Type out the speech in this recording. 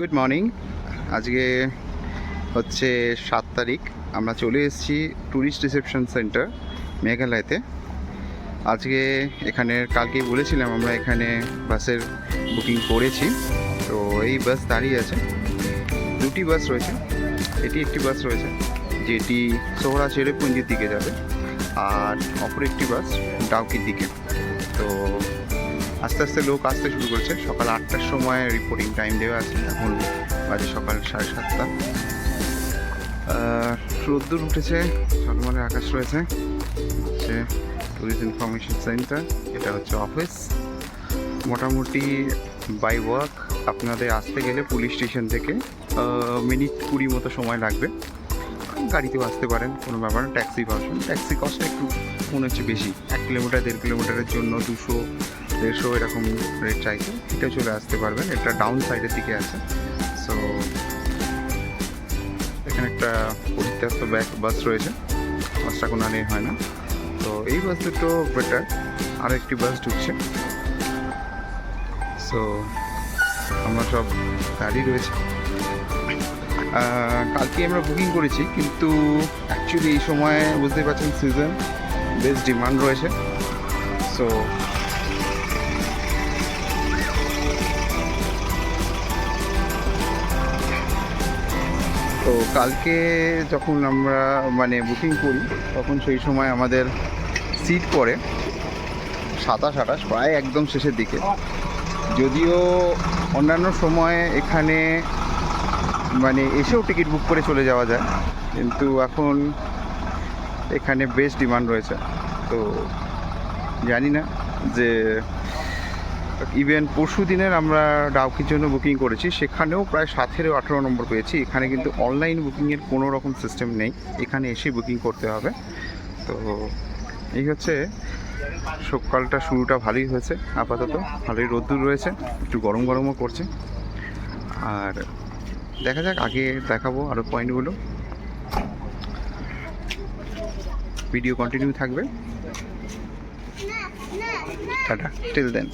Good morning. আজকে হচ্ছে 7 তারিখ। আমরা চলে এসেছি ট্যুরিস্ট রিসেপশন সেন্টার মেঘালয়তে। আজকে এখানের কালকেই বলেছিলাম আমরা এখানে বাসের বুকিং করেছি। তো এই বাস দাঁড়িয়ে আছে, দুটি বাস রয়েছে। এটি একটি বাস রয়েছে যেটি সোহরা চেরাপুঞ্জির দিকে যাবে, আর অপর একটি বাস ডাউকির দিকে। তো আস্তে আস্তে লোক আসতে শুরু করেছে। সকাল 8টার সময় রিপোর্টিং টাইম দেওয়া আছে, এখন বাজে সকাল 7:30। রোদ্দুর উঠেছে, ঝলমলে আকাশ রয়েছে। হচ্ছে ট্যুরিস্ট ইনফরমেশন সেন্টার, এটা হচ্ছে অফিস। মোটামুটি বাই ওয়াক আপনাদের আসতে গেলে পুলিশ স্টেশন থেকে মিনিট 20 মতো সময় লাগবে। গাড়িতেও আসতে পারেন, কোনো ব্যাপার না। ট্যাক্সি পাবেন, ট্যাক্সি কস্ট একটু মনে হচ্ছে বেশি। 1 কিলোমিটার 1.5 কিলোমিটারের জন্য 200-150 এরকম রেট চাইছে। এটা চলে আসতে পারবেন, এটা ডাউন সাইডের দিকে আছে। সো এখানে একটা পরিত্যক্ত বাস রয়েছে, বাসটা কোনো আর হয় না। তো এই বাস দুটো বেটার, আরও একটি বাস ঢুকছে। সো আমরা সব গাড়ি রয়েছে। কালকে আমরা বুকিং করেছি, কিন্তু অ্যাকচুয়ালি এই সময় বুঝতেই পারছেন সিজন, বেশ ডিমান্ড রয়েছে। সো তো কালকে যখন আমরা বুকিং করি, তখন সেই সময় আমাদের সিট পড়ে 27-28, প্রায় একদম শেষের দিকে। যদিও অন্যান্য সময় এখানে এসেও টিকিট বুক করে চলে যাওয়া যায়, কিন্তু এখন এখানে বেশ ডিমান্ড রয়েছে। তো জানি না যে ইভেন পরশু দিনের আমরা ডাউকির জন্য বুকিং করেছি, সেখানেও প্রায় 17-18 নম্বর পেয়েছি। এখানে কিন্তু অনলাইন বুকিংয়ের কোনো রকম সিস্টেম নেই, এখানে এসেই বুকিং করতে হবে। তো এই হচ্ছে, সকালটা শুরুটা ভালোই হয়েছে। আপাতত ভালোই রোদ্দুর রয়েছে, একটু গরম গরমও করছে। আর দেখা যাক, আগে দেখাবো আরও পয়েন্টগুলো। ভিডিও কন্টিনিউ থাকবে। টাটা, টিল দেন।